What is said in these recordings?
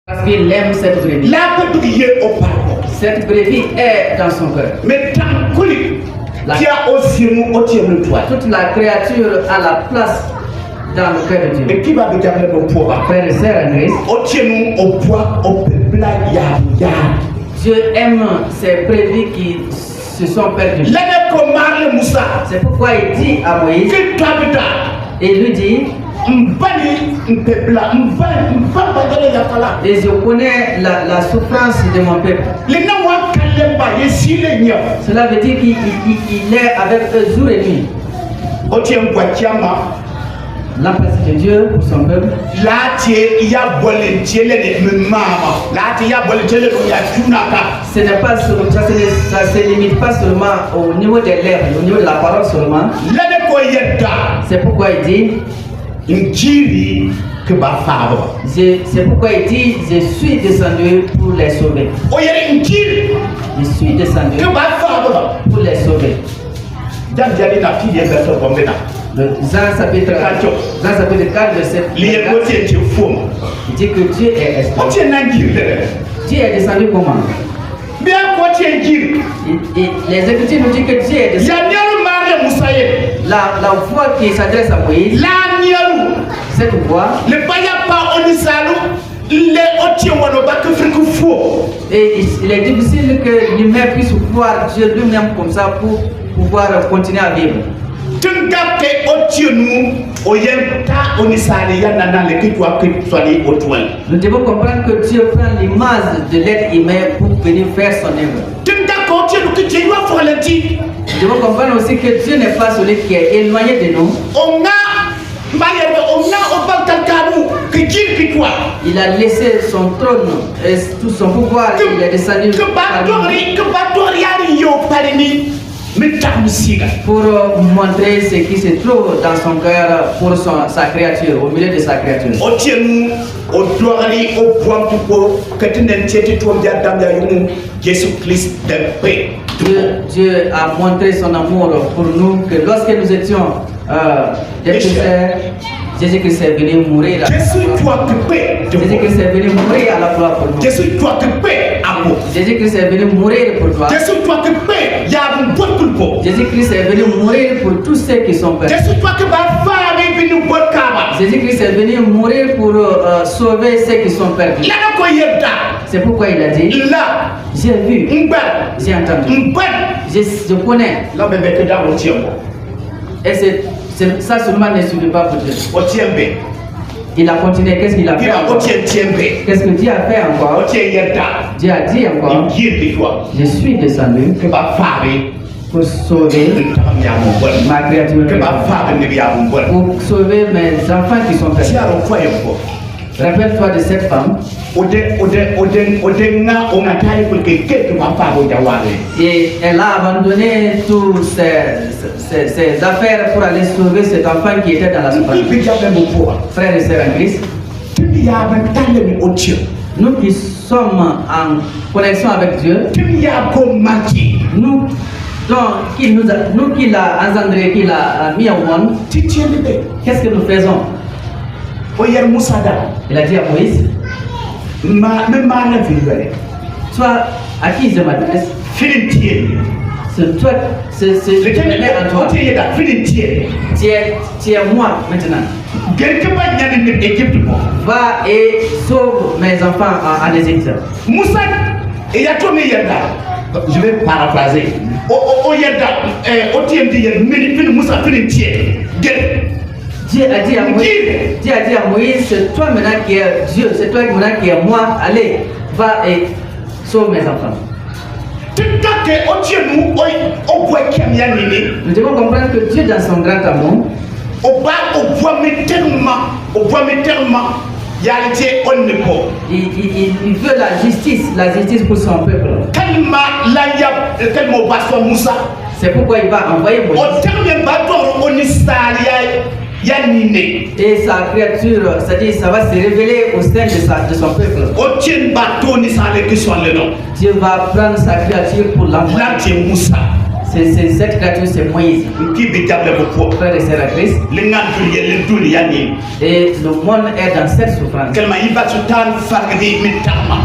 Parce qu'il aime cette brebis. Cette brebis est dans son cœur. Mais tant qui a aussi le toit. Toute la créature a la place dans le cœur de Dieu. Et qui va me dire le poids? Frères et sœurs en Christ, au poids, au peuple, Dieu aime ces brebis qui se sont perdues. C'est pourquoi il dit à Moïse, et lui dit, et je connais la souffrance de mon peuple. Cela veut dire qu'il est avec eux jour et nuit. La place de Dieu pour son peuple. Ce n'est pas ça se limite pas seulement au niveau des lèvres, au niveau de la parole seulement. C'est pourquoi il dit, c'est pourquoi il dit, je suis descendu pour les sauver. Je suis descendu pour les sauver. Jean chapitre 4, verset 4, il dit que Dieu est esprit. Dieu est descendu comment? Les Écritures nous disent que Dieu est descendu. La voix qui s'adresse à Moïse, cette voix, et il est difficile que l'humain puisse voir Dieu lui-même comme ça pour pouvoir continuer à vivre. Nous devons comprendre que Dieu prend l'image de l'être humain pour venir faire son œuvre. Nous devons comprendre aussi que Dieu n'est pas celui qui est éloigné de nous. Il a laissé son trône et tout son pouvoir, il est descendu pour montrer ce qui se trouve dans son cœur pour sa créature, au milieu de sa créature. Dieu a montré son amour pour nous, que lorsque nous étions des pécheurs, Jésus-Christ est venu mourir à la croix. Jésus-Christ est venu mourir à la croix pour nous. Jésus-Christ est venu mourir pour toi. Jésus-Christ est venu mourir pour tous ceux qui sont perdus. Jésus-Christ est venu mourir pour sauver ceux qui sont perdus. C'est pourquoi il a dit, j'ai vu, j'ai entendu, je connais. Et ça seulement ne suffit pas pour Dieu. Il a continué. Qu'est-ce qu'il a fait encore? Qu'est-ce que Dieu a fait encore? Dieu a dit encore, je suis descendu pour sauver ma créature, pour sauver mes enfants qui sont perdus. Rappelle-toi de cette femme. Et elle a abandonné toutes ses affaires pour aller sauver cet enfant qui était dans la souffrance. Frères et sœurs en Christ, nous qui sommes en connexion avec Dieu, nous qui l'a engendré, qui l'a mis au monde, qu'est-ce que nous faisons? Il a dit à Moïse, toi, à qui je m'adresse? C'est toi, c'est en toi. Tu es moi maintenant. Va et sauve mes enfants en Égypte. Je vais paraphraser. Dieu a dit à Moïse, c'est toi maintenant qui es Dieu, c'est toi maintenant qui es moi, allez, va et sauve mes enfants. Nous devons comprendre que Dieu, dans son grand amour, il veut la justice pour son peuple. C'est pourquoi il va envoyer Moïse. Et sa créature, c'est-à-dire ça va se révéler au sein de son peuple. Dieu va prendre sa créature pour l'envoyer. Cette créature, c'est Moïse. Frère et sœur à Christ. Et le monde est dans cette souffrance.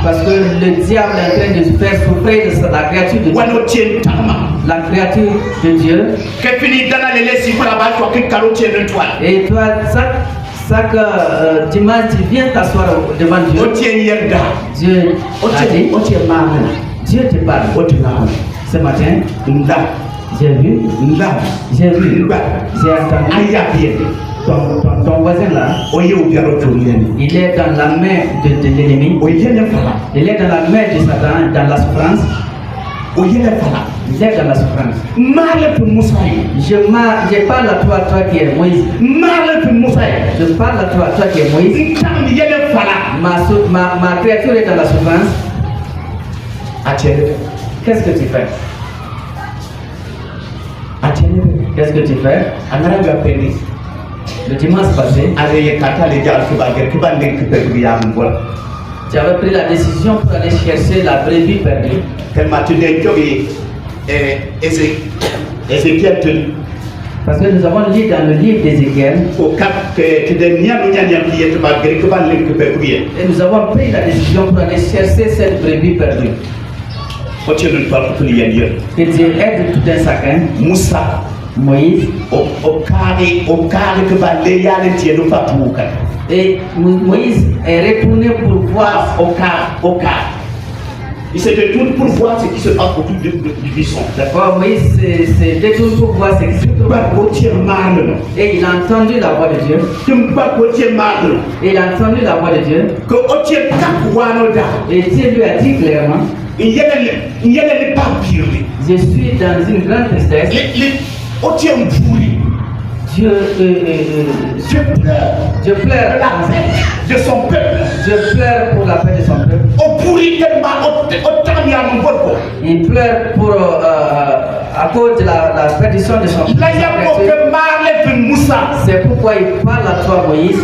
Parce que le diable est en train de faire souffrir la créature de Dieu. La créature de Dieu. Et toi, chaque dimanche, tu viens t'asseoir devant Dieu. Dieu te parle. Ce matin, j'ai vu, j'ai entendu. Ton voisin là, il est dans la main de l'ennemi. Il est dans la main de Satan, dans la souffrance. Il est dans la souffrance. Je parle à toi qui es Moïse. Je parle à toi qui es Moïse. Ma créature est dans la souffrance. Qu'est-ce que tu fais? Qu'est-ce que tu fais? Le dimanche passé, tu avais pris la décision pour aller chercher la brebis perdue. Parce que nous avons lu dans le livre d'Ézéchiel. Et nous avons pris la décision pour aller chercher cette brebis perdue. Que Dieu aide tout un chacun. Moïse. Et Moïse est retourné pour voir au car. Il se détourne pour voir ce qui se passe autour du buisson. D'accord, Moïse se détourne pour voir ce qui se passe. Et il a entendu la voix de Dieu. Et il a entendu la voix de Dieu. Et Dieu lui a dit clairement, je suis dans une grande tristesse. Je pleure de son peuple. Je pleure pour la paix de son peuple. Il pleure pour à cause de la perdition de son peuple. C'est pourquoi il parle à toi, Moïse.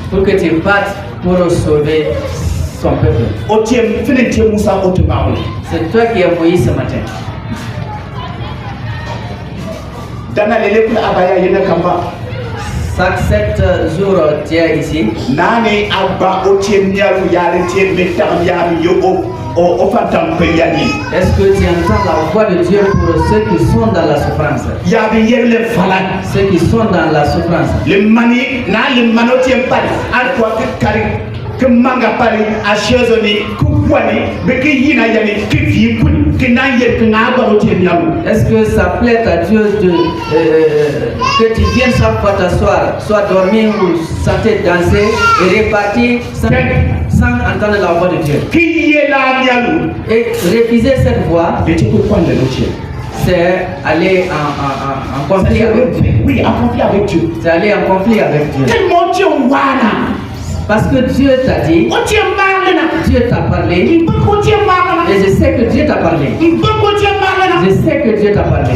Pour que tu battes pour sauver son peuple. C'est toi qui es Moïse ce matin. Chaque 7 jours, tu es ici. Est-ce que tu entends la voix de Dieu pour ceux qui sont dans la souffrance? Ceux qui sont dans la souffrance. Que manga pari a chezoni kukwani beki yina yani kifi kun kinaye kngaba otienyamu. Est-ce que ça plaît à Dieu que tu viennes chaque fois t'asseoir, soit dormir ou chanter, danser et repartir sans entendre la voix de Dieu? Qui est là et refuser cette voix? C'est aller en conflit avec Dieu. Oui, en conflit avec Dieu. C'est aller en conflit avec Dieu. Parce que Dieu t'a dit, Dieu t'a parlé, et je sais que Dieu t'a parlé. Je sais que Dieu t'a parlé.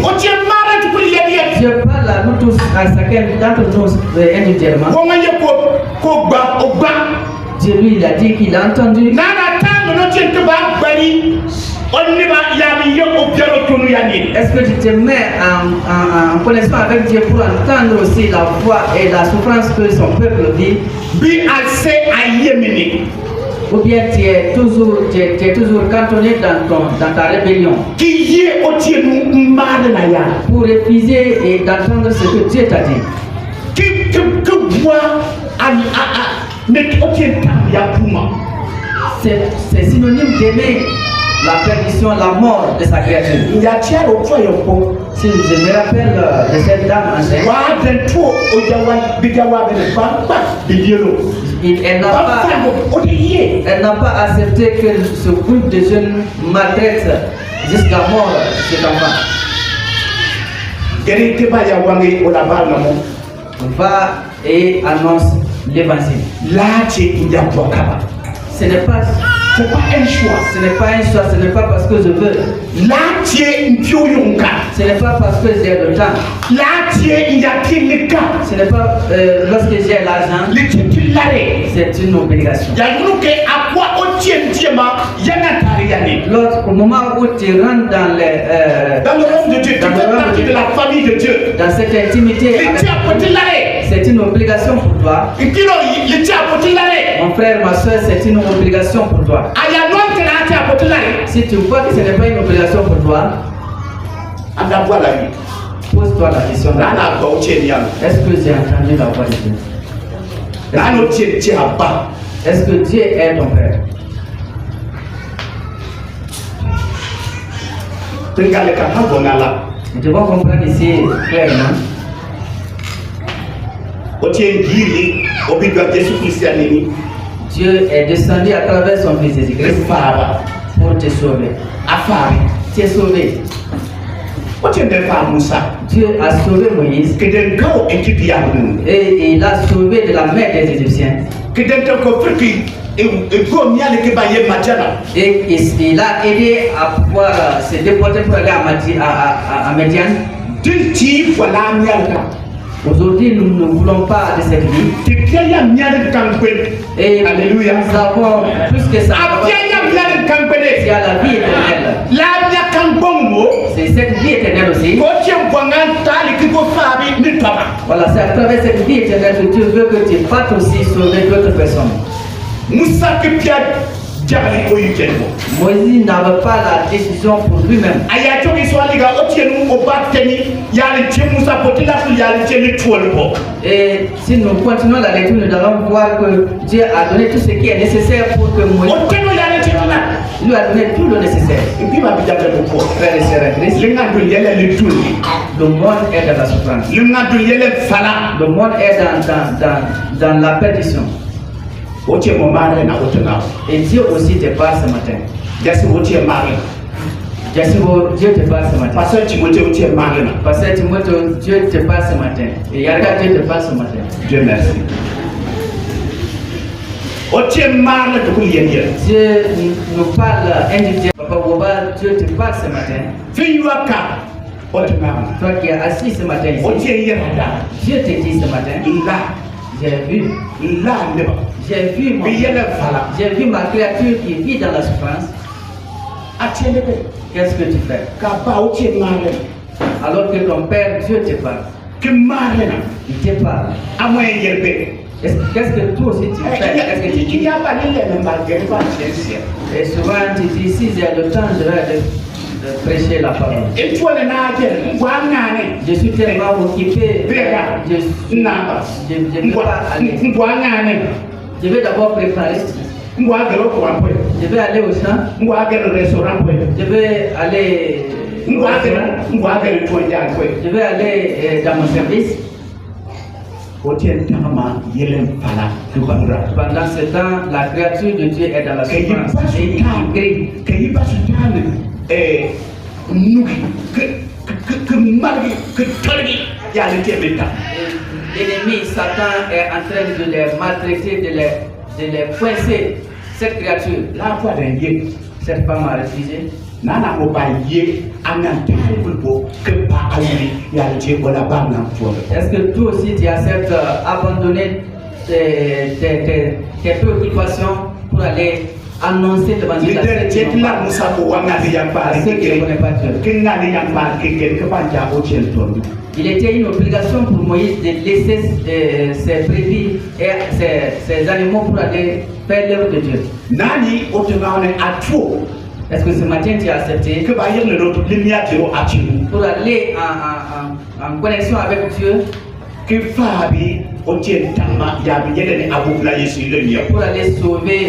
Dieu parle à nous tous, à chacun d'entre nous individuellement. Dieu lui il a dit qu'il a entendu. Est-ce que tu te mets en connexion avec Dieu pour entendre aussi la voix et la souffrance que son peuple vit? Ou bien tu es toujours cantonné dans ta rébellion pour refuser et d'entendre ce que Dieu t'a dit? C'est synonyme d'aimer la perdition, la mort de sa créature. Si je me rappelle de cette dame enceinte, elle n'a pas accepté que ce groupe de jeunes maltraite jusqu'à mort cet enfant. Va et annonce l'évangile. Ce n'est pas C'est pas un choix. Ce n'est pas un choix, ce n'est pas parce que je veux. Là, tu es une pioyonka. Ce n'est pas parce que j'ai le temps. Là, tu es il y a le cas. Ce n'est pas lorsque j'ai l'argent. Le titulaire. C'est une obligation. Il y a une que à quoi on tient L'autre, au moment où tu rentres dans le rôle de Dieu, tu fais partie de la famille de Dieu. Dans cette intimité, c'est une obligation pour toi. Mon frère, ma soeur, c'est une obligation pour toi. Si tu vois que ce n'est pas une obligation pour toi, pose-toi la question. Est-ce que j'ai entendu la voix de Dieu? Est-ce que Dieu est ton Père? Nous devons comprendre ici clairement. Dieu est descendu à travers son Fils Jésus-Christ pour te sauver. Tu es sauvé. Dieu a sauvé Moïse et il a sauvé de la mer des Égyptiens. Et il a aidé à pouvoir se déporter pour aller à Médian. Aujourd'hui, nous ne voulons pas de cette vie. Et alléluia, nous avons plus que ça. Il y a la vie éternelle. C'est cette vie éternelle aussi. Voilà, c'est à travers cette vie éternelle que Dieu veut que tu fasses aussi sauver d'autres personnes. Moïse n'avait pas la décision pour lui-même. Et si nous continuons la lecture, nous allons voir que Dieu a donné tout ce qui est nécessaire pour que Moïse lui a donné tout le nécessaire. Frères et sœurs en Christ, le monde est dans la souffrance. Le monde est dans la perdition. Et Dieu aussi te parle ce matin. Dieu te parle ce matin. Pasteur Timothée, Dieu te parle ce matin. Et Yarga, Dieu te parle ce matin. Dieu merci. Dieu nous parle individuellement. Papa Boba, Dieu te parle ce matin. Toi qui es assis ce matin ici, Dieu te dit ce matin. J'ai vu ma créature qui vit dans la souffrance. Qu'est-ce que tu fais? Alors que ton Père, Dieu te parle. Il te parle. Qu'est-ce que toi aussi tu fais? Qu'est-ce que tu dis? Et souvent tu dis, si j'ai le temps, je vais prêcher la parole. Je suis tellement occupé. Je ne peux pas aller. Je vais d'abord préparer. Je vais aller au champ. Je vais aller. Je vais aller dans mon service. Pendant ce temps, la créature de Dieu est dans la souffrance. Et il crie. L'ennemi Satan est en train de les maltraiter, de les coincer. Cette créature, cette femme a refusé. Est-ce que toi aussi tu acceptes d'abandonner tes préoccupations pour aller annoncer l'évangile à ceux qui ne connaissent pas Dieu? Il était une obligation pour Moïse de laisser ses brebis et ses animaux pour aller faire l'œuvre de Dieu. Est-ce que ce matin tu as accepté pour aller en connexion avec Dieu? Pour aller sauver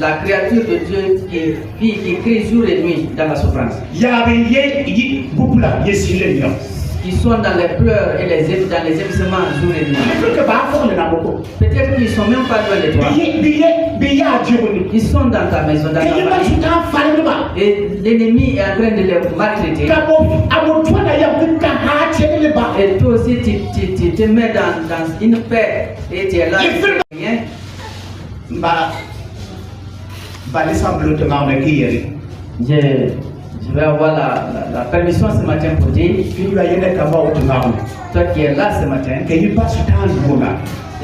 la créature de Dieu qui crie jour et nuit dans la souffrance. Qui sont dans les pleurs et dans les émissements jour et nuit. Peut-être qu'ils ne sont même pas loin de toi. Ils sont dans ta maison, dans ta famille. Et l'ennemi est en train de les maltraiter. Et toi aussi, tu te mets dans une paix et tu es là. Je vais avoir la permission ce matin pour dire, toi qui es là ce matin,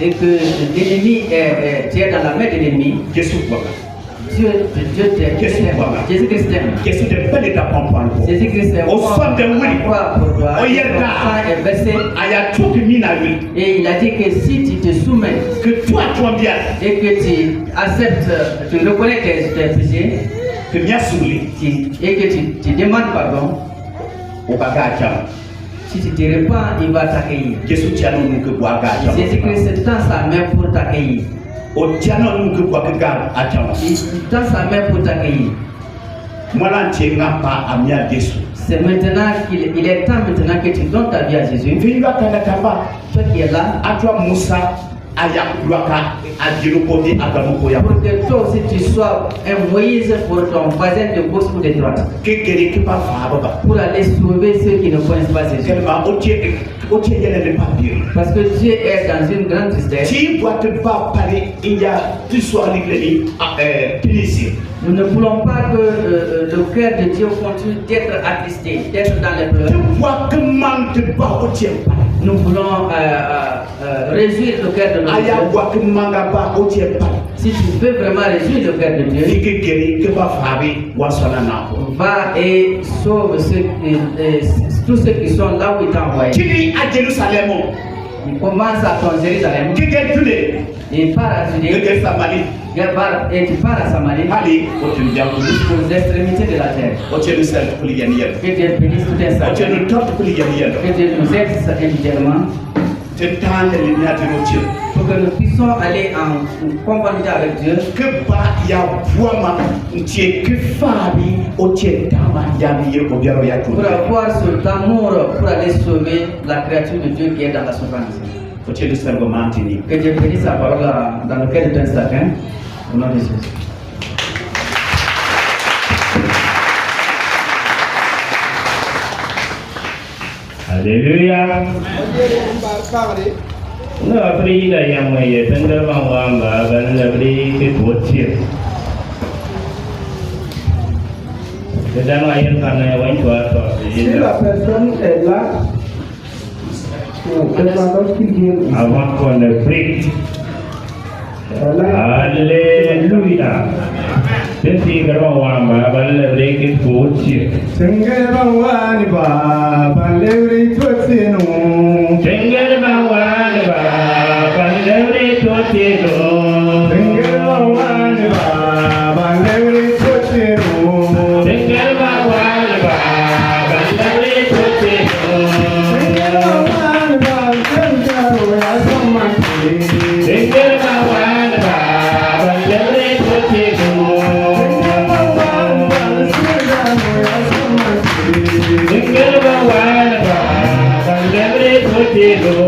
et que l'ennemi tu es dans la main de l'ennemi, Dieu t'aime, Jésus-Christ t'aime. Jésus-Christ est mort pour toi, son sang est versé. Et il a dit que si tu te soumets, et que tu acceptes, tu reconnais tes péchés, et que tu demandes pardon, si tu te répands, il va t'accueillir. Jésus-Christ tend sa main pour t'accueillir. Il tend sa main pour t'accueillir. C'est maintenant qu'il est temps maintenant que tu donnes ta vie à Jésus. Toi qui es là, pour que toi aussi tu sois un Moïse pour ton voisin de gauche ou de droite, pour aller sauver ceux qui ne connaissent pas Jésus. Parce que Dieu est dans une grande tristesse. Nous ne voulons pas que le cœur de Dieu continue d'être attristé, d'être dans les pleurs. Nous voulons réjouir le cœur de notre Dieu. Si tu veux vraiment réjouir le cœur de Dieu, va et sauve tous ceux qui sont là où il t'a envoyé. Il commence à ton Jérusalem. Il part à Judée. Et tu pars à Samarie. Aux extrémités de la terre. Que Dieu bénisse tout instant. Que Dieu nous aide individuellement. Pour que nous puissions aller en conformité avec Dieu. Pour avoir cet amour pour aller sauver la créature de Dieu qui est dans la souffrance. Que Dieu bénisse sa parole dans le cœur de ton chacun. Au nom de Jésus. Alléluia. Nous avons pris la yamoye, pendant wamba, ben la bri que potier. C'est dans la yel kana yawan toi. Si la personne est là, avant qu'on ne prie. Alléluia. Tenti kalau wamba, ben la bri que potier. Sengel bawani ba, ban lewri totino. Sengel bawani ba, ban lewri totino. Sengel bawani ba, ban lewri totino. Sengel bawani ba, ban lewri totino. Sengel bawani ba, sengel ya samaki. Sengel bawani ba, ban lewri totino. Sengel bawani ba, sengel ya samaki. Sengel bawani ba, ban lewri totino.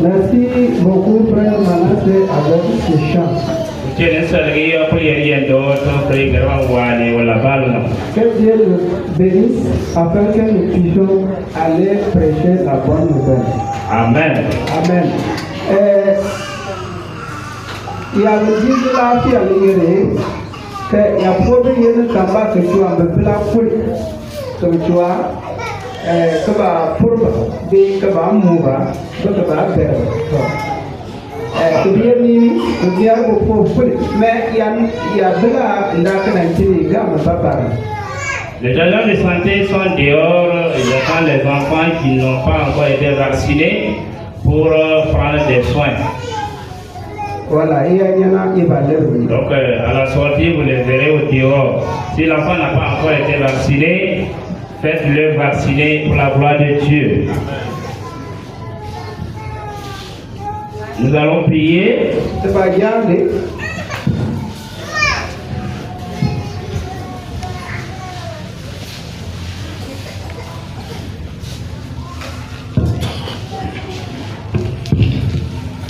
Merci beaucoup, frère Manassé, avec ce chant. Que Dieu nous bénisse afin que nous puissions aller prêcher la bonne nouvelle. Amen. Amen. Il y a le Dieu de la vie à l'égard qu'il y a probablement un combat que tu as un peu la foule, que tu as. Que va pour des que va mouva que va faire que bien ni que bien pour mais il y a bela Les agents de santé sont dehors, ils attendent les enfants qui n'ont pas encore été vaccinés pour prendre des soins. Voilà, il y a donc à la sortie vous les verrez au dehors. Si l'enfant n'a pas encore été vacciné, faites-le vacciner pour la gloire de Dieu. Nous allons prier.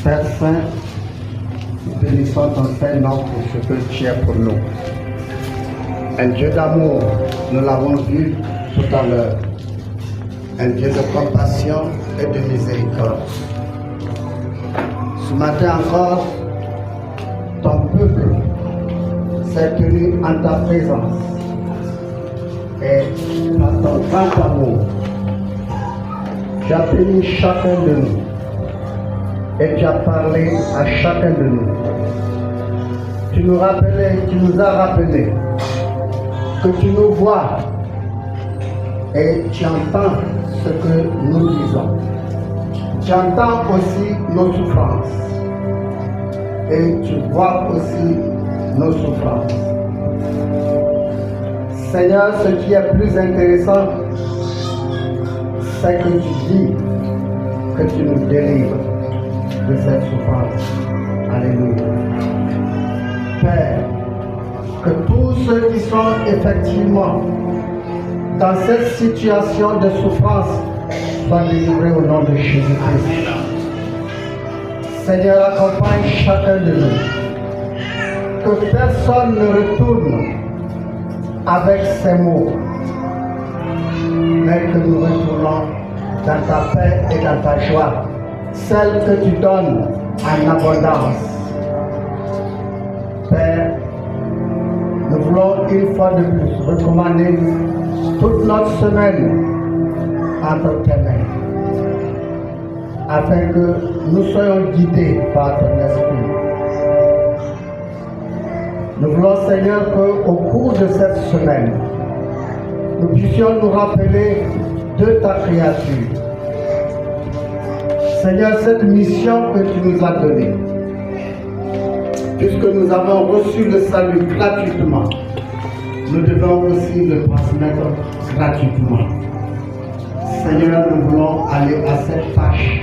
Père Saint, bénissons ton Saint-Nom pour ce que tu es pour nous. Un Dieu d'amour, nous l'avons vu tout à l'heure. Un Dieu de compassion et de miséricorde. Ce matin encore, ton peuple s'est tenu en ta présence. Et par ton grand amour, tu as béni chacun de nous. Et tu as parlé à chacun de nous. Tu nous as rappelé que tu nous vois et tu entends ce que nous disons. Tu entends aussi nos souffrances et tu vois aussi nos souffrances. Seigneur, ce qui est plus intéressant, c'est que tu dis que tu nous délivres de cette souffrance. Alléluia. Père, que tous ceux qui sont effectivement dans cette situation de souffrance soient délivrés au nom de Jésus-Christ. Seigneur, accompagne chacun de nous. Que personne ne retourne avec ses mots, mais que nous retournons dans ta paix et dans ta joie, celle que tu donnes en abondance. Père, nous voulons une fois de plus recommander toute notre semaine entre tes mains, afin que nous soyons guidés par ton esprit. Nous voulons, Seigneur, qu'au cours de cette semaine, nous puissions nous rappeler de ta créature. Seigneur, cette mission que tu nous as donnée, puisque nous avons reçu le salut gratuitement, nous devons aussi le transmettre gratuitement. Seigneur, nous voulons aller à cette tâche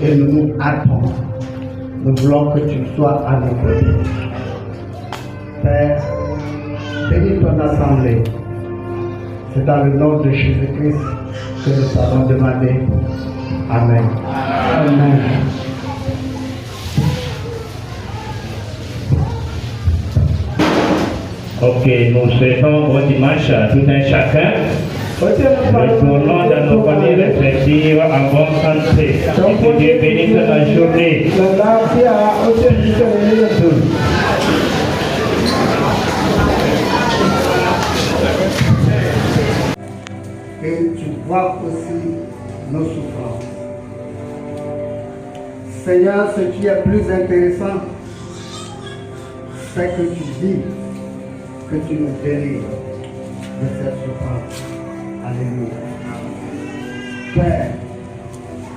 et nous nous hâtons. Nous voulons que tu sois à nos côtés. Père, bénis ton assemblée. C'est dans le nom de Jésus-Christ que nous avons demandé. Amen. Amen. Ok, nous souhaitons bon dimanche à tout un chacun. Retournons dans nos familles respectives en bonne santé. Que Dieu bénisse la journée. Et tu vois aussi nos souffrances. Seigneur, ce qui est plus intéressant, c'est que tu dis que tu nous délivres de cette souffrance. Alléluia. Père,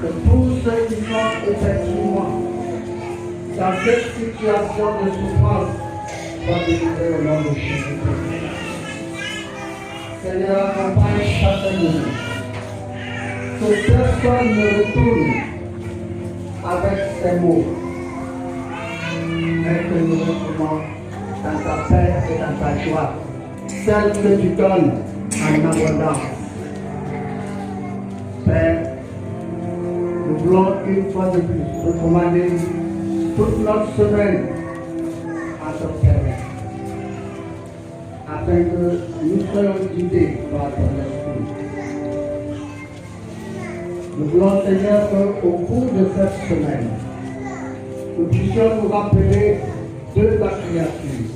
que tous ceux qui sont effectivement dans cette situation de souffrance soient délivrés au nom de Jésus-Christ. Seigneur, accompagne chacun de nous. Que personne ne retourne avec ses mots, mais que nous retournons dans ta paix et dans ta joie, celle que tu donnes en abondance. Père, nous voulons une fois de plus recommander toute notre semaine à ton service, afin que nous soyons guidés par ton esprit. Nous voulons, Seigneur, qu'au cours de cette semaine, nous puissions nous rappeler de ta créature.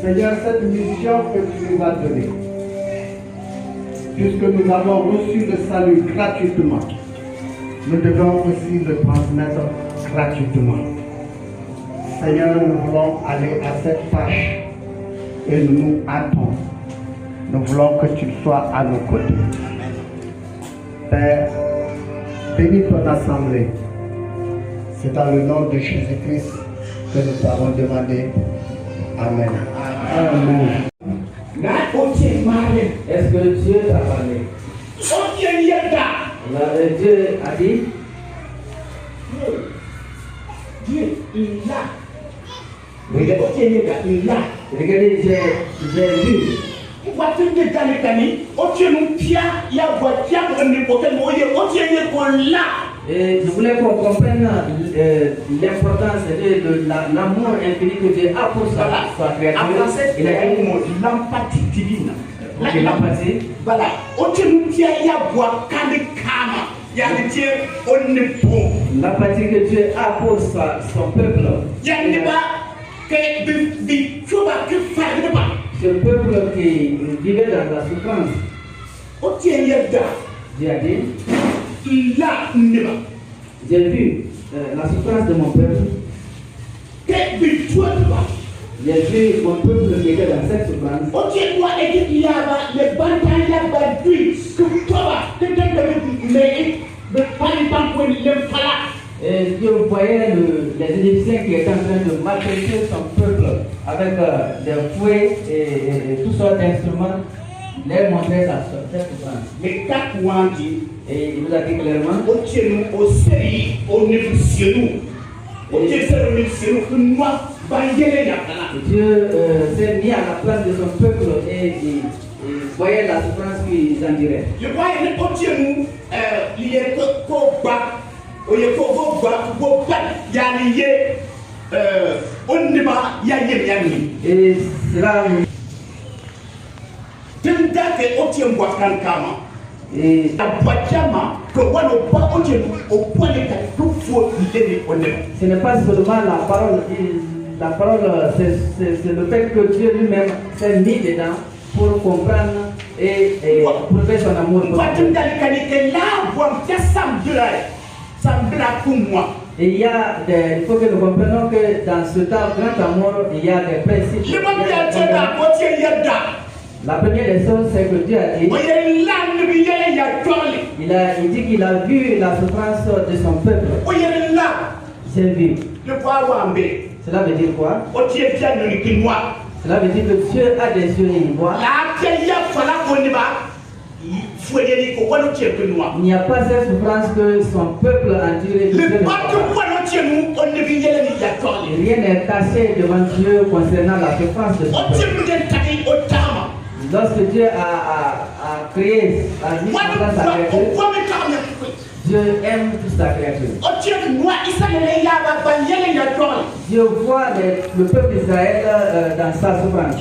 Seigneur, cette mission que tu nous as donnée, puisque nous avons reçu le salut gratuitement, nous devons aussi le transmettre gratuitement. Seigneur, nous voulons aller à cette tâche et nous nous hâtons. Nous voulons que tu sois à nos côtés. Père, bénis ton assemblée. C'est dans le nom de Jésus-Christ que nous t'avons demandé. Amen. Amen. Est-ce que Dieu t'a parlé? Dieu a dit? Dieu, il a. Regardez, j'ai vu. Et je voulais qu'on comprenne l'importance de l'amour infini que Dieu a pour sa créature. Il a dit l'empathie divine. L'empathie. Voilà. L'empathie que Dieu a pour son peuple. Ce peuple qui vivait dans la souffrance. Dieu a dit, j'ai vu la souffrance de mon peuple. J'ai vu mon peuple qui était dans cette souffrance. Et Dieu voyait les Égyptiens qui étaient en train de maltraiter son peuple avec des fouets et toutes sortes d'instruments. Les montrer cette souffrance. Et il nous a dit clairement, Dieu s'est mis à la place de son peuple et voyait la souffrance qu'ils enduraient. Et cela ce n'est pas seulement la parole, c'est le fait que Dieu lui-même s'est mis dedans pour comprendre et prouver son amour pour nous. Et il faut que nous comprenions que dans ce temps grand amour, il y a des principes. La première des choses, c'est que Dieu a dit, il dit qu'il a vu la souffrance de son peuple. J'ai vu. Cela veut dire quoi? Cela veut dire que Dieu a des yeux et il voit. Il n'y a pas cette souffrance que son peuple a enduré. Rien n'est caché devant Dieu concernant la souffrance de son peuple. Lorsque Dieu a créé, a mis en place sa créature, Dieu aime toute sa créature. Dieu voit le peuple d'Israël dans sa souffrance.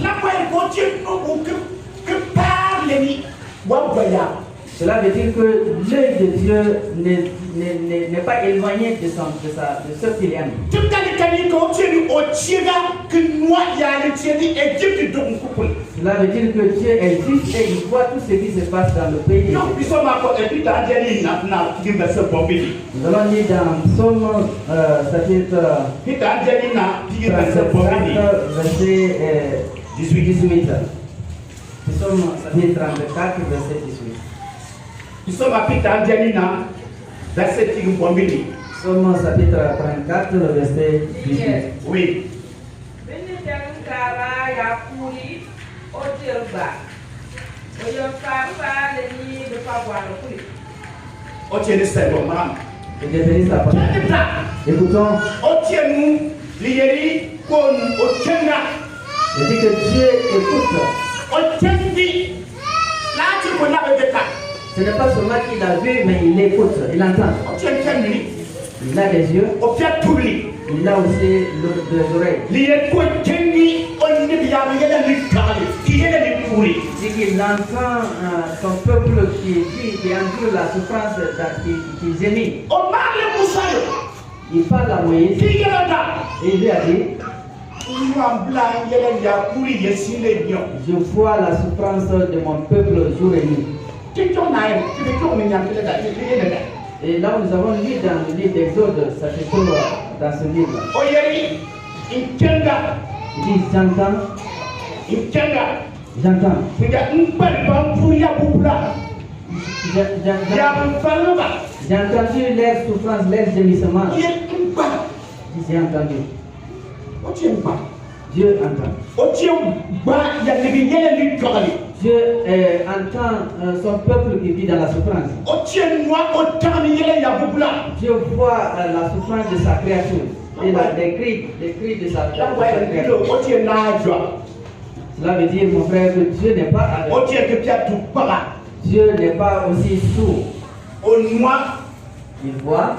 Cela veut dire que l'œil de Dieu n'est pas éloigné de ce qu'il aime. Cela veut dire que Dieu existe et il voit tout ce qui se passe dans le pays. Nous allons lire dans Psaume chapitre 34, verset 18. Psaume chapitre 34, verset 18. Psaume chapitre 34, verset 18. Oui. Écoutons. Je dis que Dieu écoute. Ce n'est pas seulement qu'il a vu, mais il écoute, il entend. Il a des yeux, il a aussi des oreilles. Il dit qu'il entend son peuple qui endure la souffrance, qui gémit. Il parle à Moïse et il lui a dit, je vois la souffrance de mon peuple jour et nuit. Et là nous avons lu dans le livre d'Exode, ça se trouve dans ce livre. Il dit j'entends. J'ai entendu leur souffrance, leur gémissement. J'ai entendu. Dieu entend. Dieu entend son peuple qui vit dans la souffrance. Dieu voit la souffrance de sa créature et les cris de sa créature. Cela veut dire, mon frère, que Dieu n'est pas Dieu n'est pas aussi sourd. Il voit.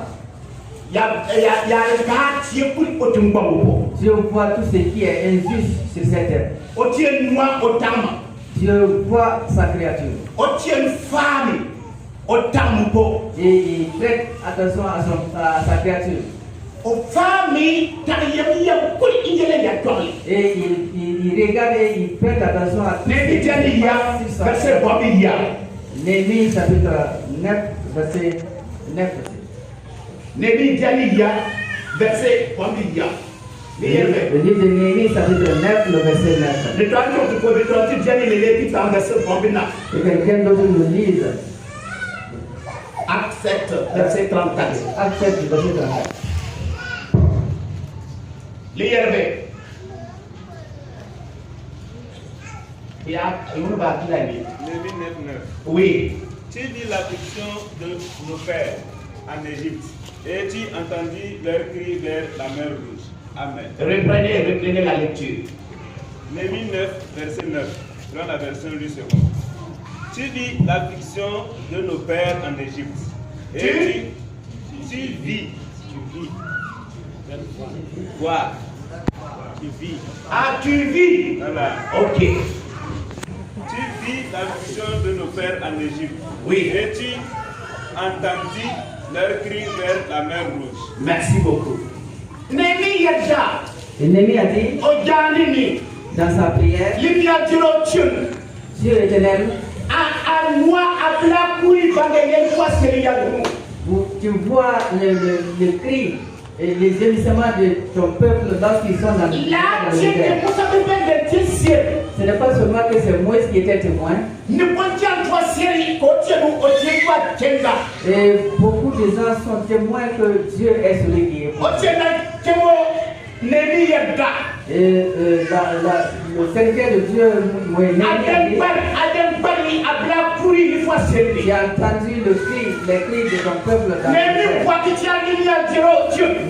Dieu voit tout ce qui est injuste sur cette terre. Dieu voit sa créature. Et il prête attention à sa créature. Et il regarde et il prête attention à tout ce qui est Néhémie chapitre 9, verset 9. Néhémie verset combien? Le livre de Néhémie chapitre 9, le verset 9. Et quelqu'un d'autre nous lise. Acte 7, verset 34. Acte 7, verset 34. Néhémie 9, 9. Oui. Tu vis l'affliction de nos pères en Égypte et tu entendis leur cri vers la mer Rouge. Amen. Reprenez la lecture. Néhémie 9, verset 9. Dans la version du second. Tu vis l'affliction de nos pères en Égypte. Et tu vis. Quoi? Tu vis. Ah, tu vis. Voilà. Ok. Tu vis l'affliction de nos pères en Égypte. Oui. Et tu entendis leur cri vers la mer Rouge. Merci beaucoup. Néhémie Et Néhémie a dit dans sa prière, Dieu éternel, tu vois le cri et les gémissements de ton peuple lorsqu'ils sont dans le désert. Ce n'est pas seulement que c'est Moïse qui était témoin. Et beaucoup de gens sont témoins que Dieu est celui qui est. Et le serviteur de Dieu, Moïse, j'ai entendu les cris de ton peuple dans le désert.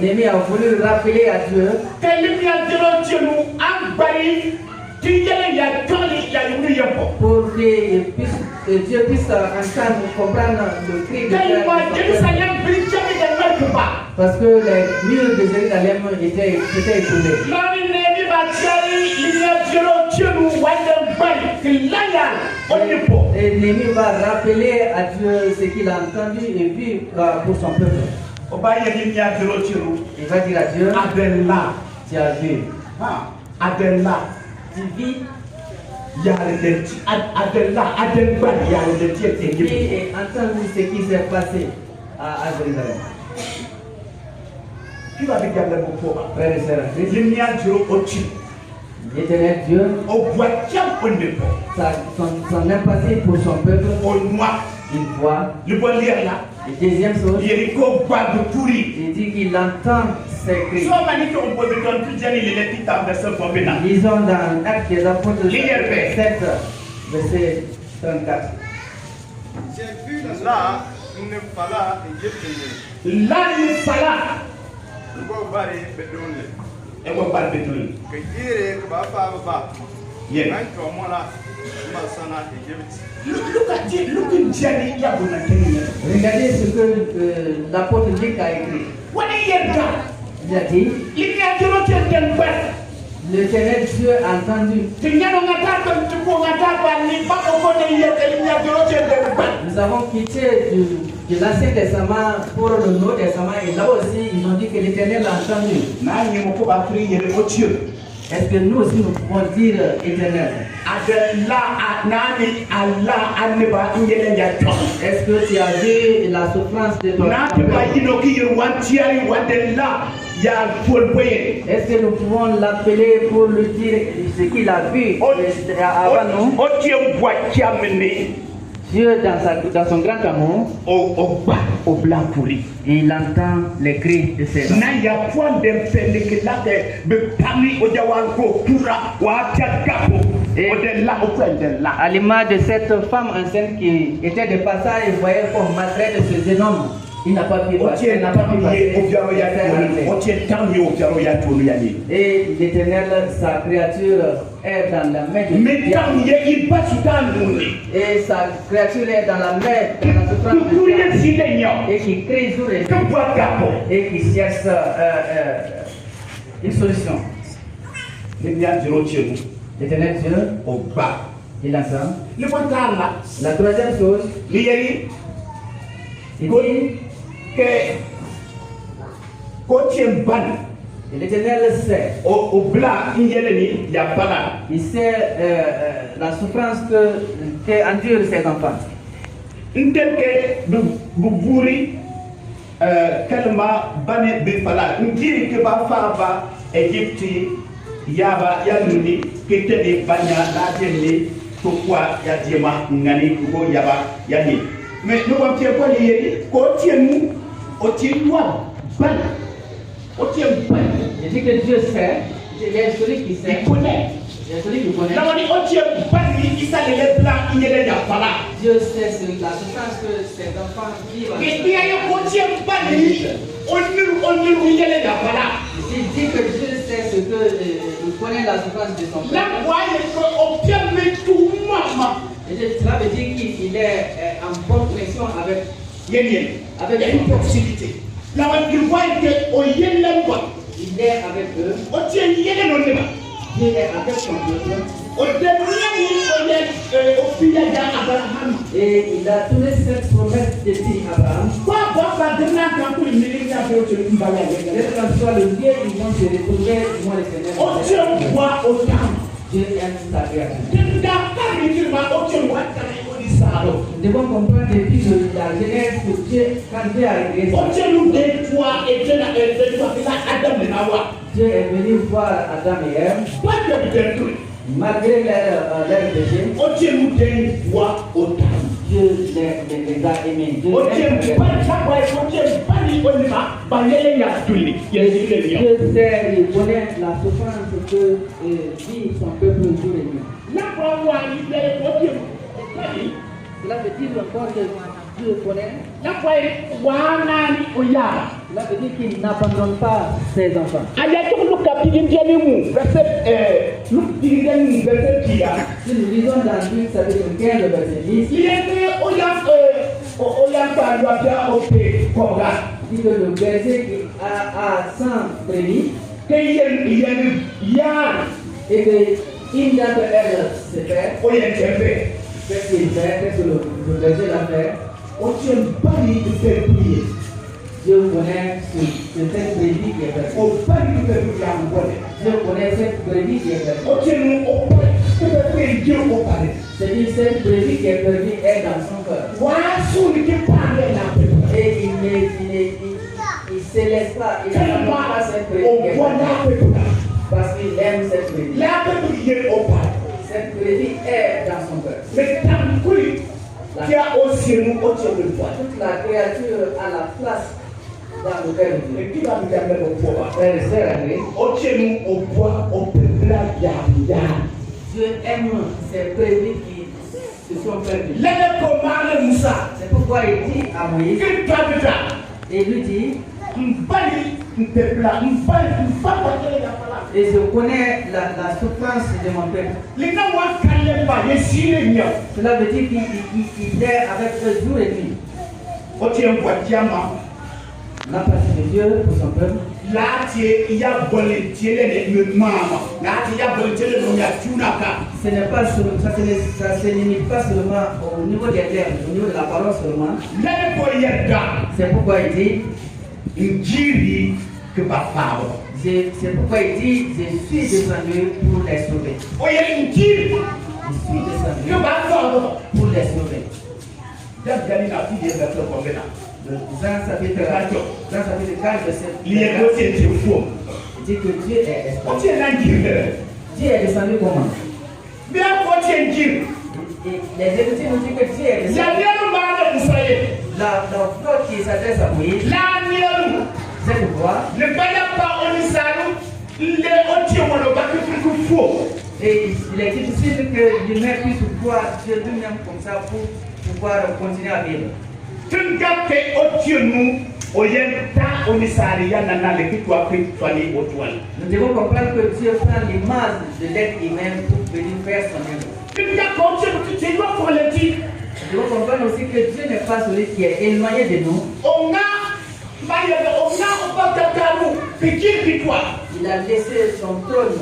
Néhémie a voulu rappeler à Dieu pour que Dieu puisse entendre, comprendre le cri de parce que les murs de Jérusalem étaient écoulés. Et Néhémie va rappeler à Dieu ce qu'il a entendu et vu pour son peuple. Il va dire à Dieu, tu as vu. Tu vis. Et entendre ce qui s'est passé à Jérusalem. Frères et sœurs, l'éternel Dieu, son empathie pour son peuple, il voit. La deuxième chose, il dit qu'il entend ses cris. Lisons dans Actes des Apôtres 7, verset 34. J'ai vu là une fala égyptienne. Que dire que papa, Yeah. comment là, Look at it. Look at Jenny. Regardez ce que l'apôtre Luc a écrit. Il a dit, l'Éternel Dieu a entendu. Nous avons quitté de l'Ancien Testament pour le Nouveau Testament et là aussi ils ont dit que l'Éternel a entendu. Est-ce que nous aussi nous pouvons dire Éternel? Est-ce que tu as vu la souffrance de ton Est-ce que nous pouvons l'appeler pour lui dire ce qu'il a vu avant nous? Dieu, dans son grand amour, il entend les cris de ses enfants. À l'image de cette femme enceinte qui était de passage et voyait qu'on maltraite ce jeune homme, il n'a pas pu passer. Et l'Éternel, sa créature, est dans la main de Dieu. Et sa créature est dans la main de la souffrance de Dieu. Et qui crie jour et nuit. Et qui cherche une solution. L'Éternel Dieu, il entend. La troisième chose, il dit que l'Éternel sait. Il sait la souffrance que endurent ses enfants. Yaba yanuni kiteni banya lajeni pourquoi ya diema ngani ko yaba yani mais nous on tient pas les ko tienu o tienwa ban o tient ban je dis que Dieu sait, il y a celui qui sait, il connaît, il y a celui qui connaît. Là on dit o tient ban il ça les blancs il y a ya fala Dieu sait la souffrance que ses enfants vivent. et il y a ko tient ban on il y a ya fala. Il dit que Dieu sait ce que il connaît la souffrance de son peuple. Et cela veut dire qu'il est en bonne connexion avec une proximité. Là, il voit que il est avec eux. Dieu est avec son peuple. Et il a donné cette promesse de dire à Abraham. Quel que soit le lieu, ils vont se retrouver devant l'Éternel. Dieu aime sa créature. Nous devons comprendre depuis la Genèse que Dieu, quand Dieu a créé ça, Dieu est venu voir Adam et Ève. Malgré leur péché, Dieu les a aimés. Dieu sait, il connaît la souffrance que vit son peuple jour et nuit. Cela veut dire encore que Dieu connaît. Cela veut dire qu'il n'abandonne pas ses enfants. Si nous lisons dans Luc chapitre 15, verset 10, dit que le berger qui a 100 brebis et qu'une d'entre elles se perd, qu'est-ce qu'il fait? Qu'est-ce que le berger l'a fait? Dieu connaît cette brebis qui est perdue. Dieu connaît cette brebis qui est perdue. C'est-à-dire cette brebis qui est perdue est dans son cœur. Et il ne se laisse pas, il n'abandonne pas cette brebis qui est perdue. Parce qu'il aime cette brebis. Cette brebis est dans son cœur. Toute la créature a la place dans le cœur de Dieu. Frères et sœurs, Dieu aime ces brebis qui se sont perdues. C'est pourquoi il dit à Moïse, et lui dit, Et je connais la souffrance de mon peuple. Cela veut dire qu'il est avec eux jour et nuit. La passion de Dieu pour son peuple. Ce n'est pas seulement, ça se limite pas seulement au niveau des termes, au niveau de la parole seulement. C'est pourquoi il dit, c'est pourquoi il dit, je suis descendu pour les sauver. Je suis descendu pour les sauver. Jean chapitre 4, verset 4, il dit que Dieu est esprit. Dieu est descendu comment? Les Écritures nous disent que Dieu est descendu. La fleur qui s'adresse à Moïse, c'est pourquoi. Et il est difficile que l'humain puisse voir Dieu lui-même comme ça pour pouvoir continuer à vivre. Nous devons comprendre que Dieu prend l'image de l'être humain pour venir faire son œuvre. Nous devons comprendre aussi que Dieu n'est pas celui qui est éloigné de nous. Il a laissé son trône,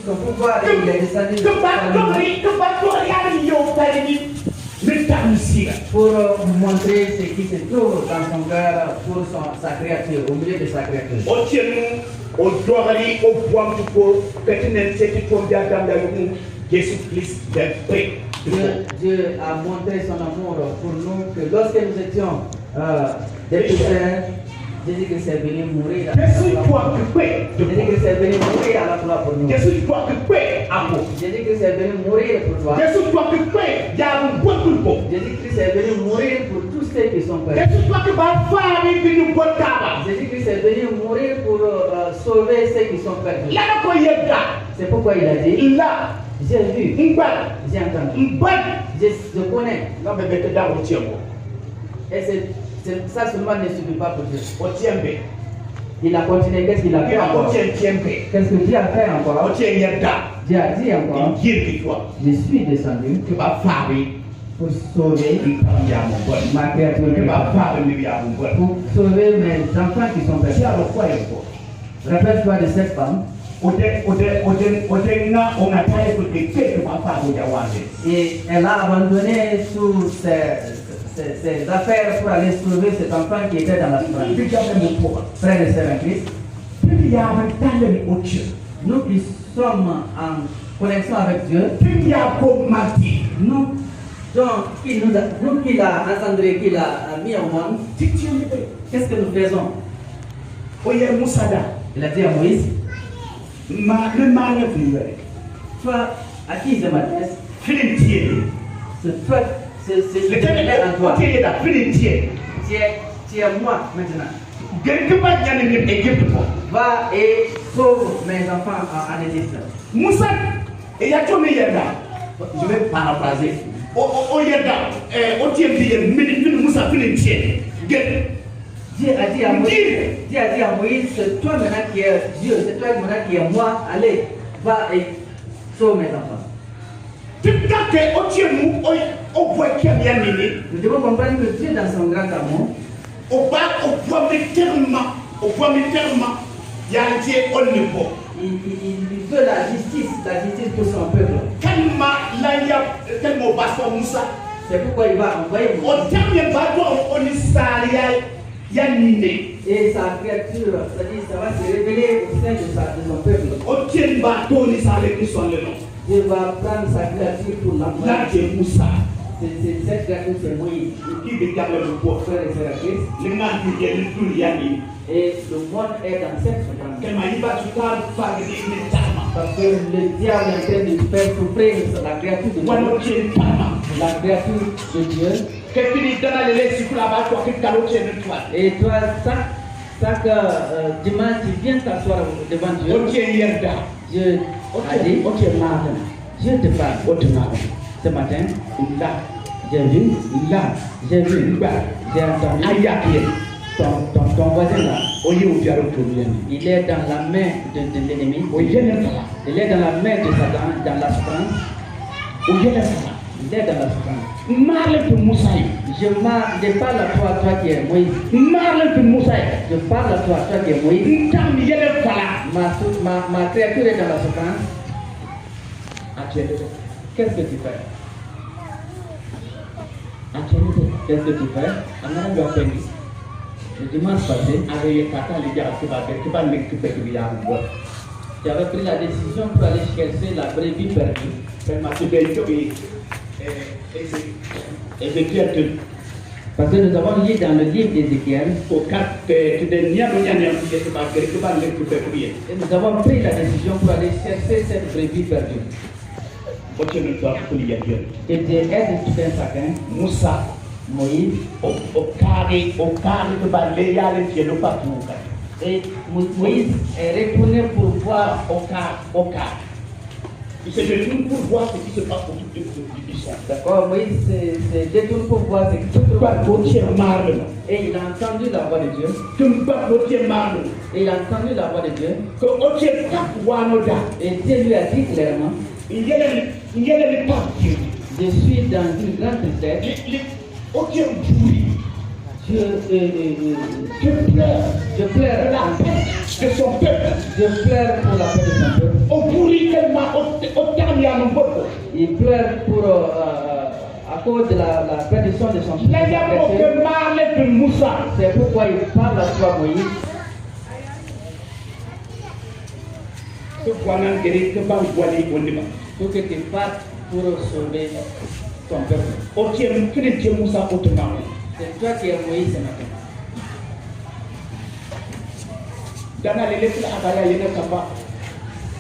son pouvoir, et il est descendu pour montrer ce qui se trouve dans son cœur pour sa créature, au milieu de sa créature. Dieu a montré son amour pour nous, que lorsque nous étions des pécheurs, Jésus-Christ est venu mourir à la croix. Jésus-Christ est venu mourir à la croix pour nous. Jésus-Christ est venu mourir pour toi. Jésus-Christ est venu mourir pour tous ceux qui sont perdus. Jésus-Christ est venu mourir pour sauver ceux qui sont perdus. C'est pourquoi il a dit, j'ai vu, j'ai entendu, je connais. Et ça seulement ne suffit pas pour Dieu. Il a continué, qu'est-ce qu'il a fait encore? Qu'est-ce que Dieu a fait encore? Dieu a dit encore, je suis descendu pour sauver ma créature, pour sauver mes enfants qui sont perdus. Rappelle-toi de cette femme. Et elle a abandonné toutes ses affaires pour aller sauver cet enfant qui était dans la souffrance. Frères et sœurs en Christ, nous qui sommes en connexion avec Dieu, nous qui l'a engendré, qui l'a mis au monde, qu'est-ce que nous faisons? Il a dit à Moïse, toi, à qui je m'adresse? C'est toi, c'est l'éternel en toi. Tu es moi maintenant. Va et sauve mes enfants en Égypte. Je vais paraphraser. Dieu a dit à Moïse, c'est toi maintenant qui es Dieu, c'est toi maintenant qui es moi, allez, va et sauve mes enfants. Nous devons comprendre que Dieu, dans son grand amour, il veut la justice pour son peuple. C'est pourquoi il va envoyer Moïse. Et sa créature, c'est-à-dire ça va se révéler au sein de son peuple. Dieu va prendre sa créature pour l'envoyer. Cette créature, c'est Moïse. Et le monde est dans cette souffrance. Parce que le diable est en train de faire souffrir la créature de Dieu. La créature de Dieu. Et toi, chaque dimanche, tu viens t'asseoir devant Dieu. Dieu a dit, je te parle. Ce matin, j'ai vu, j'ai entendu. Ton voisin là, il est dans la main de l'ennemi. Il est dans la main de Satan, dans la souffrance. Il est dans la souffrance. Je parle à toi qui es Moïse. Je parle à toi qui es Moïse. Ma créature est dans la souffrance. Qu'est-ce que tu fais? Qu'est-ce que tu fais? Le dimanche passé, j'avais pris la décision pour aller chercher la brebis perdue. Parce que nous avons lu dans le livre d'Ézéchiel, et nous avons pris la décision pour aller chercher cette brebis perdue. Et de aide tout un chacun, Moïse, et Moïse est retourné pour voir Okar. Il se détourne pour voir ce qui se passe autour du sang. D'accord, Moïse se détourne pour voir ce qui se passe. Et il a entendu la voix de Dieu. Et il a entendu la voix de Dieu. Et Dieu lui a dit clairement, je suis dans une grande tristesse. Je pleure la paix de son peuple. Je pleure pour la paix de son peuple. Il pleure pour à cause de la perdition de son peuple. C'est pourquoi il parle à toi, Moïse. Pour que tu partes pour sauver ton peuple. C'est toi qui es Moïse ce matin.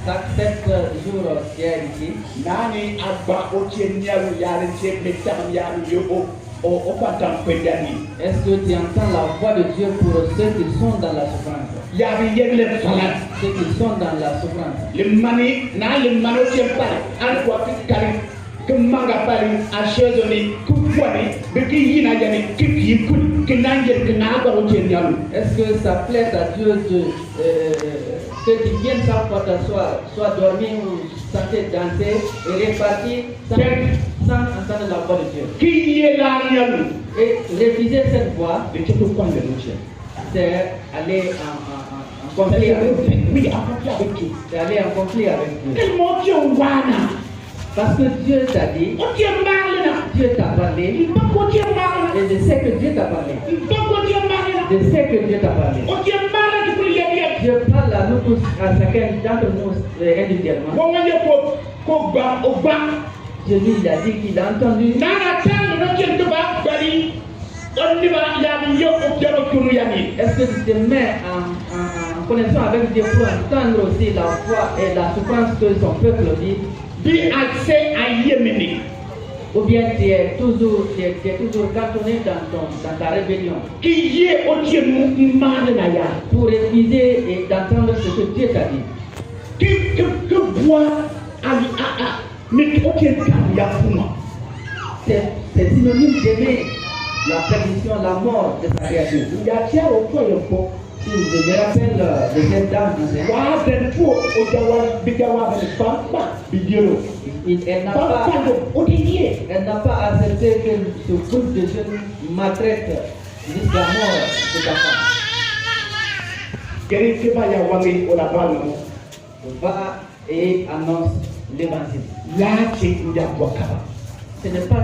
Chaque 7 jours, tu es ici. Est-ce que tu entends la voix de Dieu pour ceux qui sont dans la souffrance? Ceux qui sont dans la souffrance. Est-ce que ça plaît à Dieu que tu viennes chaque fois t'asseoir, soit dormir ou chanter, danser et repartir sans entendre la voix de Dieu? Et refuser cette voix, c'est aller en conflit avec Dieu. Oui, en conflit avec Dieu. C'est aller en conflit avec Dieu. Parce que Dieu t'a dit, Dieu t'a parlé, et je sais que Dieu t'a parlé. Je sais que Dieu t'a parlé. Dieu parle à nous tous, à chacun d'entre nous individuellement. Dieu lui a dit qu'il a entendu. Est-ce que tu te mets en connexion avec Dieu pour entendre aussi la voix et la souffrance que son peuple dit? Ou bien tu es toujours cantonné dans ta rébellion pour refuser et d'entendre ce que Dieu t'a dit? C'est synonyme d'aimer la perdition, la mort de sa créature. Je me rappelle de cette dame elle n'a pas accepté que ce groupe de jeunes maltraite jusqu'à la mort de sa femme. Va et annonce l'évangile. Ce n'est pas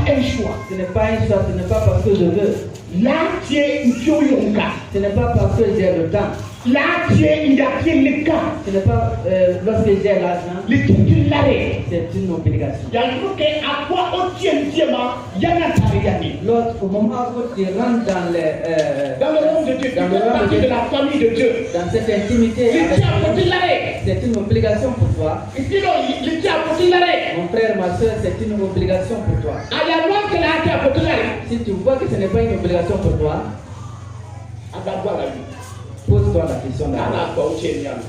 un choix. Ce n'est pas un choix. Ce n'est pas parce que je veux. Ce n'est pas parce que j'ai le temps. Ce n'est pas lorsque j'ai l'argent. C'est une obligation. Au moment où tu rentres dans le monde de Dieu, dans la famille de Dieu, dans cette intimité, c'est une obligation pour toi. Mon frère, ma soeur, c'est une obligation pour toi. Si tu vois que ce n'est pas une obligation pour toi, pose-toi la question d'abord.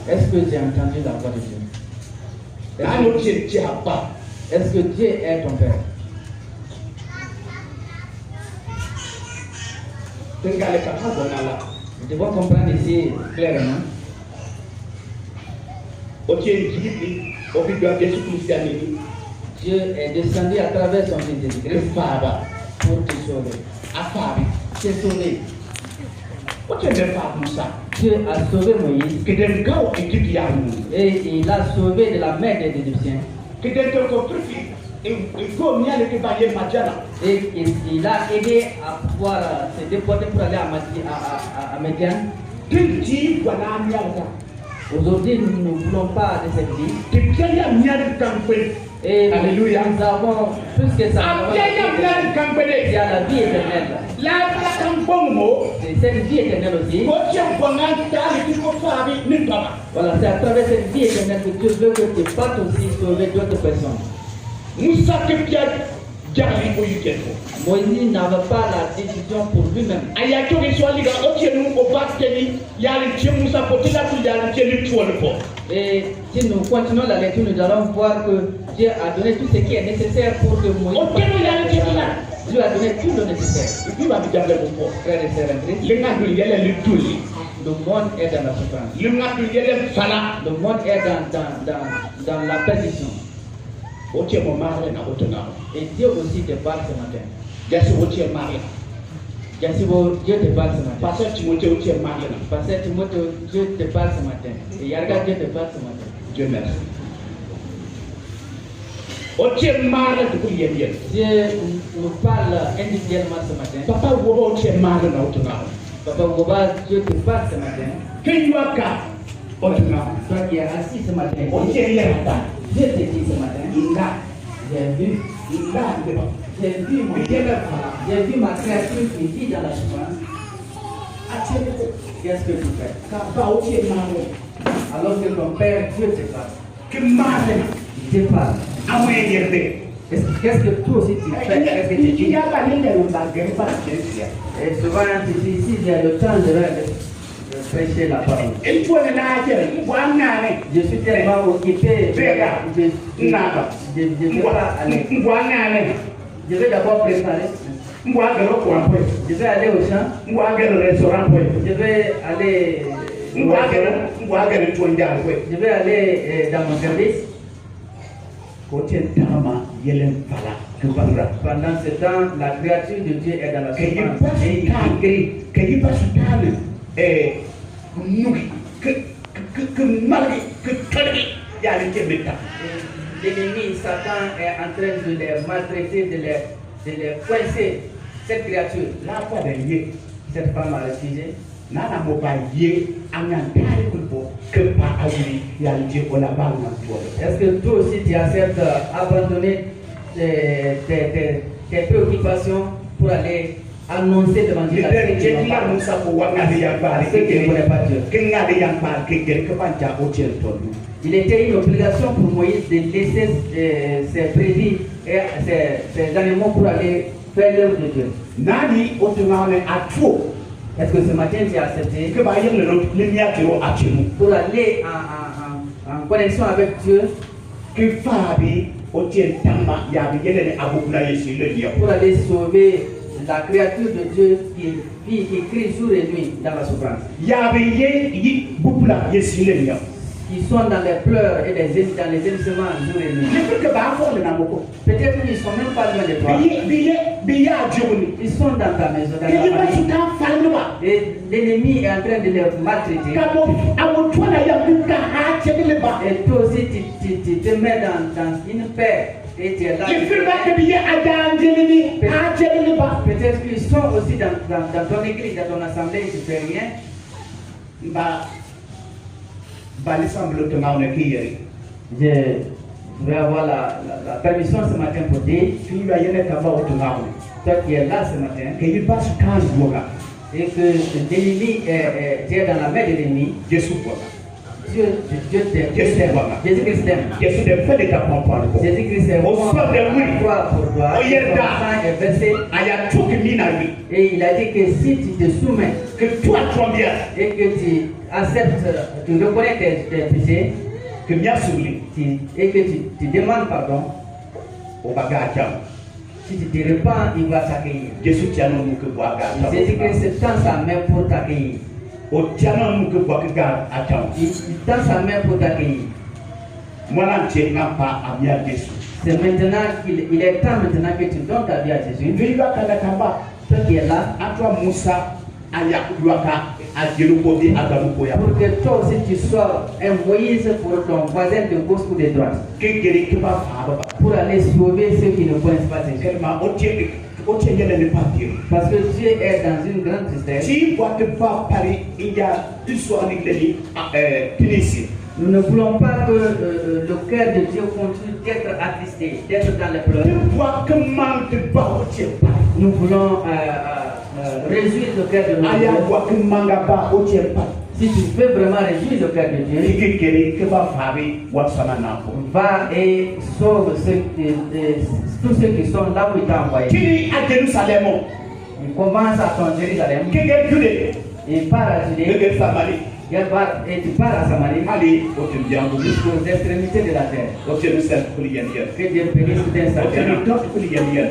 Est-ce que j'ai entendu la voix de Dieu? Est-ce que Dieu est ton Père? Nous devons comprendre ici clairement. Dieu est descendu à travers son Fils Jésus-Christ pour te sauver. Te sauver. Dieu a sauvé Moïse et il a sauvé de la main des Égyptiens. Et il a aidé à pouvoir se déporter pour aller à Médian. Aujourd'hui, nous ne voulons pas de cette vie. Et alléluia. Nous avons plus que ça. Il y a la vie éternelle. C'est cette vie éternelle aussi. Voilà, c'est à travers cette vie éternelle que Dieu veut que tu partes aussi sauver d'autres personnes. Moïse n'avait pas la décision pour lui-même. Et si nous continuons la lecture, nous allons voir que Dieu a donné tout ce qui est nécessaire pour que Moïse Dieu a donné tout le nécessaire. Frères et sœurs en Christ, le monde est dans la souffrance. Le monde est dans la perdition. Et Dieu aussi te parle ce matin. Dieu te parle ce matin. Pasteur Timothée, Dieu te parle ce matin. Et Yarga, Dieu te parle ce matin. Dieu merci. Dieu nous parle individuellement ce matin. Papa Woba, Dieu te parle ce matin. Toi qui es assis ce matin, Dieu te dit ce matin, j'ai vu ma créature qui vit dans la souffrance. Qu'est-ce que tu fais? Alors que ton Père, Dieu te parle. Il te parle. Qu'est-ce que toi aussi tu fais? Qu'est-ce que tu dis? Et souvent, tu dis, ici, j'ai le temps de prêcher la parole. Je suis tellement occupé. Je ne vais pas aller. Je vais d'abord préparer. Je vais aller au champ. Je vais aller. Je vais aller dans mon service. Pendant ce temps, la créature de Dieu est dans la souffrance. Et il crie. L'ennemi Satan est en train de les maltraiter, de les coincer. Cette créature, cette femme a refusé. Est-ce que toi aussi tu acceptes d'abandonner tes préoccupations pour aller annoncer devant Dieu la vérité? Il était une obligation pour Moïse de laisser ses prédits et ses animaux pour aller faire l'œuvre de Dieu. Est-ce que ce matin tu as accepté pour aller en connexion avec Dieu, pour aller sauver la créature de Dieu qui crie jour et nuit dans la souffrance, qui sont dans les pleurs et dans les gémissements jour et nuit? Peut-être qu'ils ne sont même pas loin de toi. Ils sont dans ta maison, dans ta famille. Et l'ennemi est en train de les maltraiter. Et toi aussi, tu te mets dans une paix. Et tu es là. Peut-être qu'ils sont aussi dans ton église, dans ton assemblée, tu ne fais rien. Je vais avoir la permission ce matin pour dire, toi qui es là ce matin, et que l'ennemi est dans la main de l'ennemi, Dieu t'aime. Jésus-Christ t'aime. Jésus-Christ est mort pour toi. Son sang est versé. Et il a dit que si tu te soumets et que tu acceptes, tu reconnais tes péchés, et que tu demandes pardon, Si tu te repens, il va t'accueillir. Jésus tient nous que boire. Jésus Christ tend sa main pour t'accueillir. Au tient nous que boire attends. Il tend sa main pour t'accueillir. Moi là, tu n'as pas à bien Jésus. C'est maintenant qu'il est temps maintenant que tu donnes ta vie à Jésus. Viva Kalakamba. Toi qui es là. À toi Moussa, à Yakuaka, à Djelokode, à Gamukoya. Pour que toi aussi tu sois un Moïse pour ton voisin de gauche ou de droite. Pour aller sauver ceux qui ne connaissent pas Jésus. Parce que Dieu est dans une grande tristesse. Si vous ne pas Paris, il y a une soirée ici. Nous ne voulons pas que le cœur de Dieu continue d'être attristé, d'être dans les pleurs. Nous voulons réjouir le cœur de notre Dieu. Si tu veux vraiment réjouir le cœur de Dieu, va et sauve tous ceux qui sont là où il t'a envoyé. Il commence à ton Jérusalem. Il part à Judée. Et tu pars à Samarie jusqu'aux extrémités de la terre. Que Dieu bénisse d'un sacrement.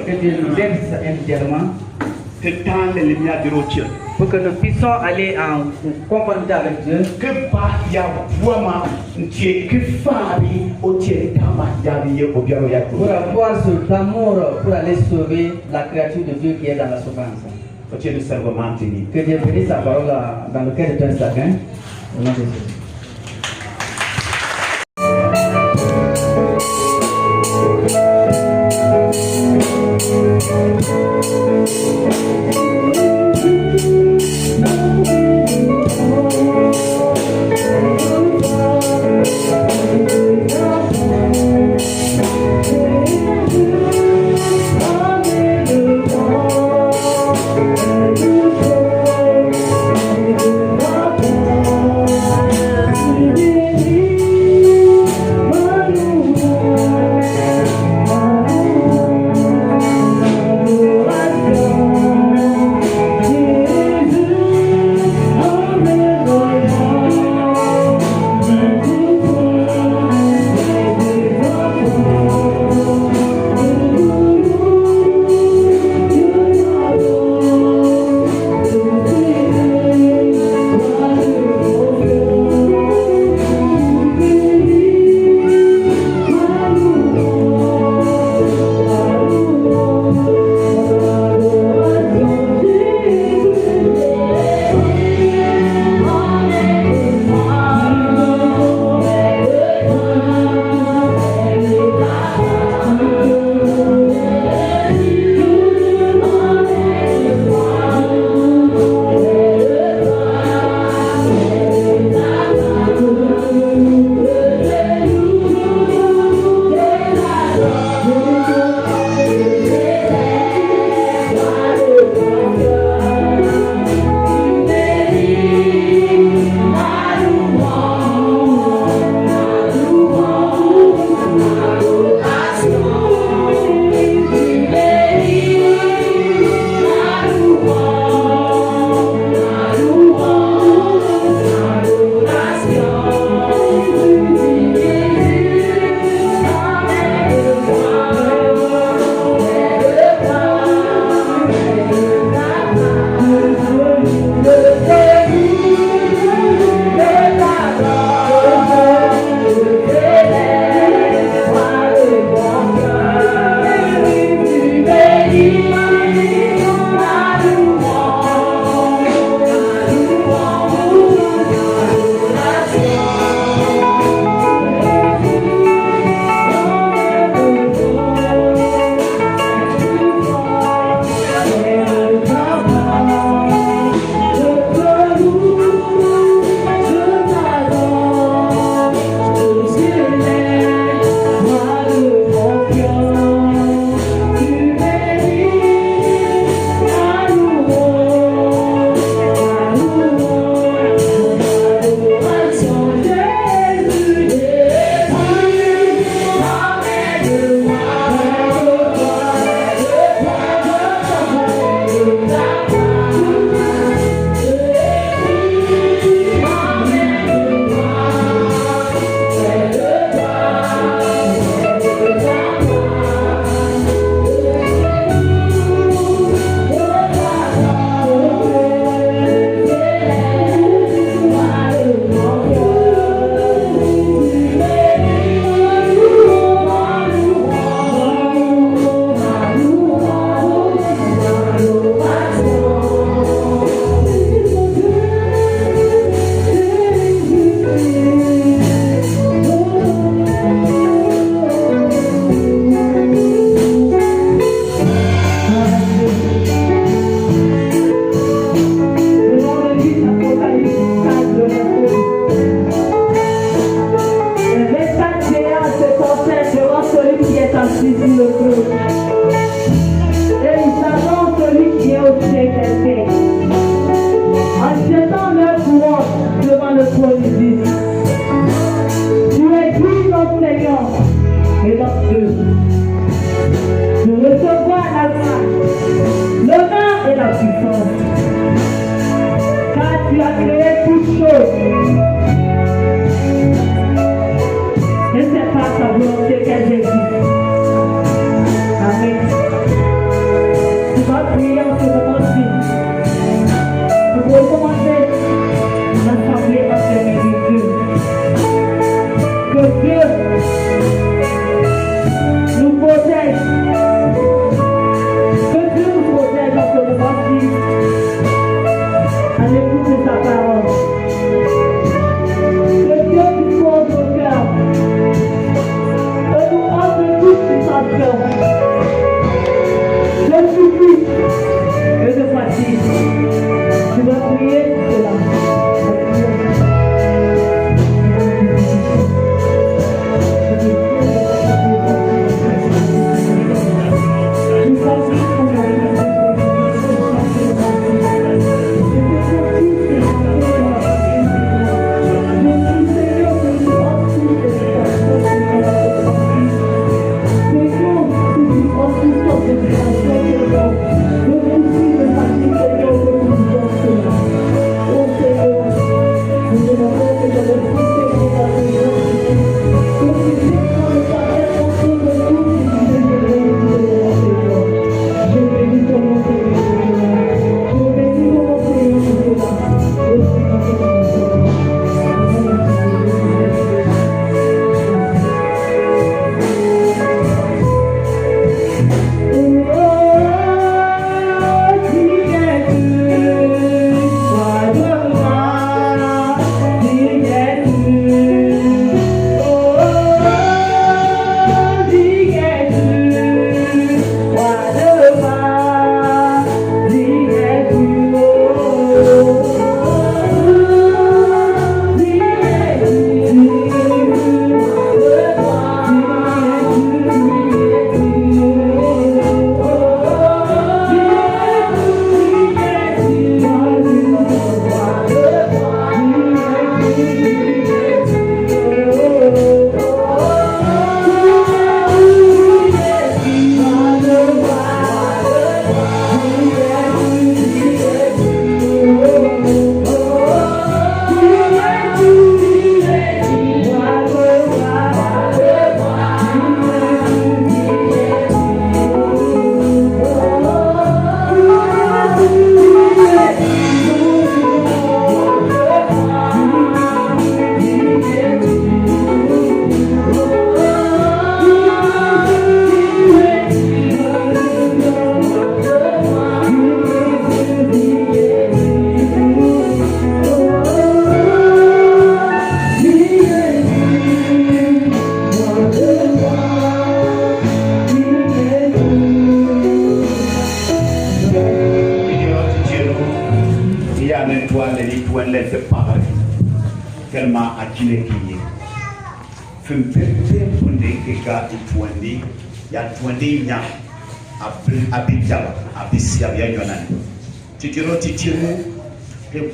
Que Dieu nous aide intérieurement. Pour que nous puissions aller en conformité avec Dieu. Pour avoir cet amour pour aller sauver la créature de Dieu qui est dans la souffrance. Que Dieu bénisse sa parole dans le cœur de ton chacun. Au nom de Jésus. saisi le trône. Et ils s'annoncent celui qui est au-dessus des en jetant leur couronne devant le trône, ils disent: tu es digne, notre Seigneur et notre Dieu, de recevoir la grâce, l'honneur et la puissance, car tu as créé toutes choses, et c'est par ta volonté qu'elles existent. Amen. Tu vas prier en ce moment-ci pour recommencer l'assemblée entière de Dieu. Que Dieu nous protège. Que Dieu nous protège en ce moment-ci à l'écoute de sa parole. Que Dieu nous pose au cœur. Que nous offre toute puissance. Je supplie que de fois-ci, tu vas prier cela.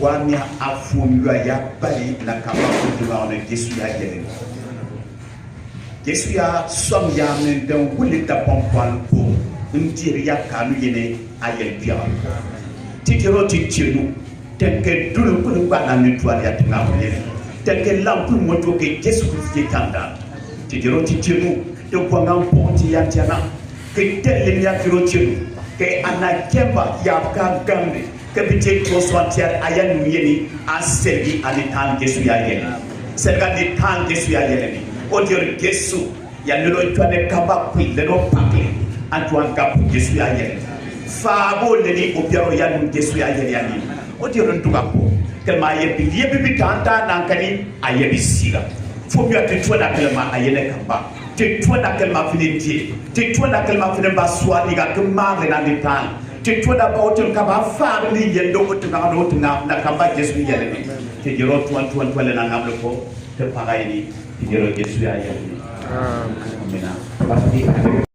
Wamia afumwa ya bali na kama kutuwa ona Yesu ya yele. Yesu ya som ya menden wuli ta pompal ko ndiri ya kanu yene ayel bia. Titiro titiru tenke dulu kulu bana nitwa ya tinga wele. Tenke lampu moto ke Yesu Kristo kanda. Titiro titiru de kwanga ponti ya tiana. Ke tele ya tiro tiru ke anakemba ya kangambe. Que petit soit ayan yeni a servi à l'état Yesu ya yeni. C'est à l'état Yesu ya yeni. O Dieu Yesu ya nelo twane kaba kwi le no papi Antoine Kapu Yesu ya yeni. Fabo le ni obiaro ya nu Yesu ya yeni yani. O Dieu ntugapo. Kelma yebi yebi tanta nankani ayebi sira. Faut mieux que toi na kelma ayene kaba. Que toi na kelma finiti. Que toi na kelma finemba swadi ga kemare na l'état. Tu vois d'abord tu kaba family yendo utanga no utanga na kaba Yesu yele te jero tuan le nangam le ko te parai ni jero Yesu ya yele amen.